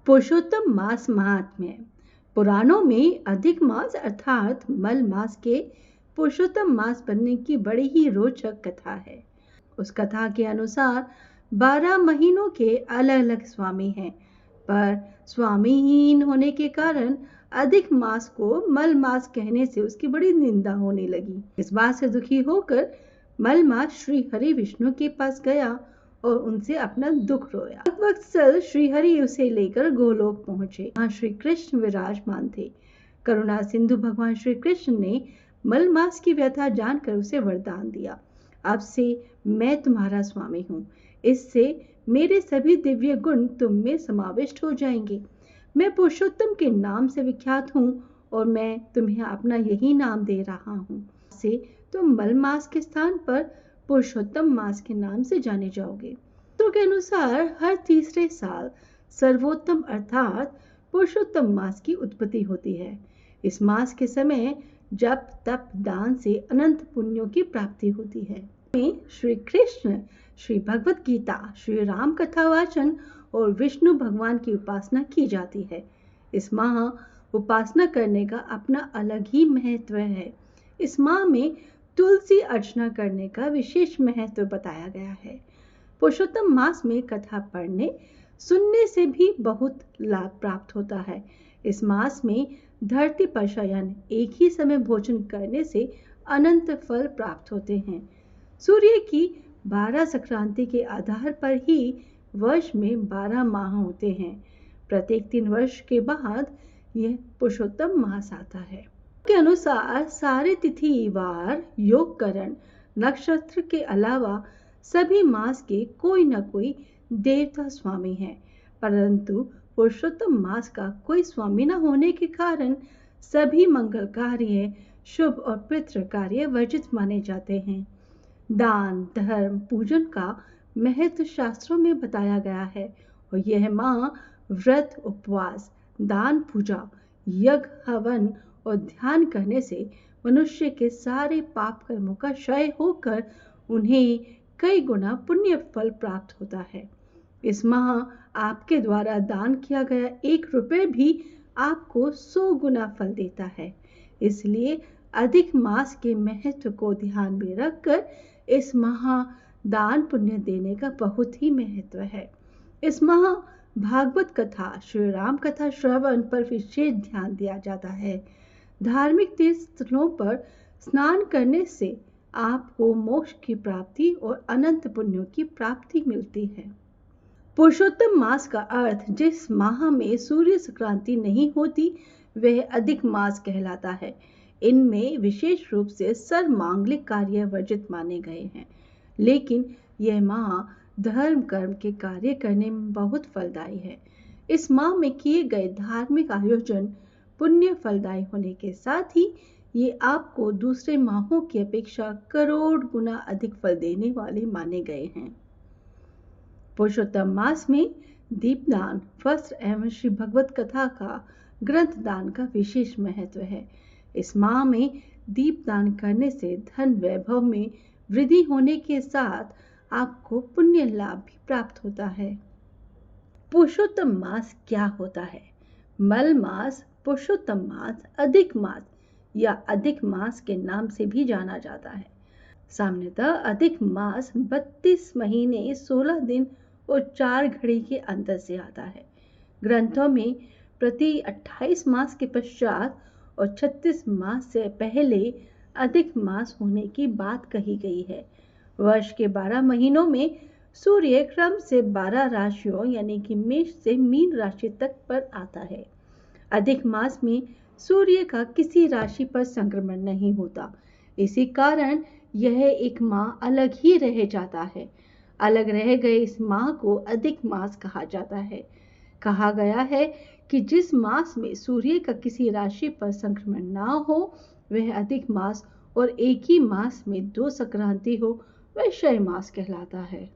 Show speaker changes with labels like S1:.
S1: पुरुषोत्तम मास महात्म्य। पुराणों में अधिक मास अर्थात मल मास के पुरुषोत्तम मास बनने की बड़ी ही रोचक कथा है। उस कथा के अनुसार 12 महीनों के अलग अलग स्वामी हैं, पर स्वामीहीन होने के कारण अधिक मास को मल मास कहने से उसकी बड़ी निंदा होने लगी। इस बात से दुखी होकर मल मास श्री हरि विष्णु के पास गया और उनसे अपना दुख रोया। वत्सल श्री हरि उसे लेकर गोलोक पहुंचे। वहां श्री कृष्ण विराजमान थे। करुणा सिंधु भगवान श्री कृष्ण ने मल मास की व्यथा जानकर उसे वरदान दिया, अब से मैं तुम्हारा स्वामी हूँ। इससे मेरे सभी दिव्य गुण तुम में समाविष्ट हो जाएंगे। मैं पुरुषोत्तम के नाम से विख्यात हूँ और मैं तुम्हें अपना यही नाम दे रहा हूँ। से तुम मल मास के स्थान पर पुरुषोत्तम मास के नाम से जाने जाओगे। तो के अनुसार हर तीसरे साल सर्वोत्तम अर्थात पुरुषोत्तम मास की उत्पत्ति होती है। इस मास के समय जप तप दान से अनंत पुण्यों की प्राप्ति होती है। श्री कृष्ण, श्री भगवत गीता, श्री राम कथा वाचन और विष्णु भगवान की उपासना की जाती है। इस माह उपासना करने का अपना अलग ही महत्व है। इस माह में तुलसी अर्चना करने का विशेष महत्व बताया गया है। पुरुषोत्तम मास में कथा पढ़ने सुनने से भी बहुत लाभ प्राप्त होता है। इस मास में धरती पर शयन एक ही समय भोजन करने से अनंत फल प्राप्त होते हैं। सूर्य की 12 संक्रांति के आधार पर ही वर्ष में 12 माह होते हैं। प्रत्येक 3 वर्ष के बाद यह पुरुषोत्तम मास आता है। के अनुसार सारे तिथि वार योगकरण नक्षत्र के अलावा सभी मास के कोई न कोई देवता स्वामी है, परंतु पुरुषोत्तम मास का कोई स्वामी न होने के कारण सभी मंगल कार्य, शुभ और पितृ कार्य वर्जित माने जाते हैं। दान धर्म पूजन का महत्व शास्त्रों में बताया गया है और यह माह व्रत उपवास दान पूजा यज्ञ हवन और ध्यान करने से मनुष्य के सारे पाप कर्मों का क्षय होकर उन्हें कई गुना पुण्य फल प्राप्त होता है। इस माह आपके द्वारा दान किया गया 1 रुपये भी आपको 100 गुना फल देता है। इसलिए अधिक मास के महत्व को ध्यान में रखकर इस माह दान पुण्य देने का बहुत ही महत्व है। इस माह भागवत कथा श्री राम कथा श्रवण पर विशेष ध्यान दिया जाता है। धार्मिक तीर्थ स्थलों पर स्नान करने से आपको मोक्ष की प्राप्ति और अनंत पुण्यों की प्राप्ति मिलती है। पुरुषोत्तम मास का अर्थ जिस माह में सूर्य संक्रांति नहीं होती वह अधिक मास कहलाता है। इनमें विशेष रूप से सर्वमांगलिक कार्य वर्जित माने गए हैं, लेकिन यह माह धर्म कर्म के कार्य करने में बहुत फलदायी है। इस माह में किए गए धार्मिक आयोजन पुण्य फलदायी होने के साथ ही ये आपको दूसरे माहों की अपेक्षा करोड़ गुना अधिक फल देने वाले माने गए हैं। पुरुषोत्तम मास में दीपदान वस्त्र एवं श्री भगवत कथा का ग्रंथ दान का विशेष महत्व है। इस माह में दीपदान करने से धन वैभव में वृद्धि होने के साथ आपको पुण्य लाभ भी प्राप्त होता है। पुरुषोत्तम मास क्या होता है? मल मास, पुरुषोत्तम मास, अधिक मास या अधिक मास के नाम से भी जाना जाता है। सामान्यतः अधिक मास 32 महीने 16 दिन और 4 घड़ी के अंतर से आता है। ग्रंथों में प्रति 28 मास के पश्चात और 36 मास से पहले अधिक मास होने की बात कही गई है। वर्ष के 12 महीनों में सूर्य क्रम से 12 राशियों यानी कि मेष से मीन राशि तक पर आता है। अधिक मास में सूर्य का किसी राशि पर संक्रमण नहीं होता, इसी कारण यह एक माह अलग ही रह जाता है। अलग रह गए इस माह को अधिक मास कहा जाता है। कहा गया है कि जिस मास में सूर्य का किसी राशि पर संक्रमण ना हो वह अधिक मास और एक ही मास में 2 संक्रांति हो वह क्षय मास कहलाता है।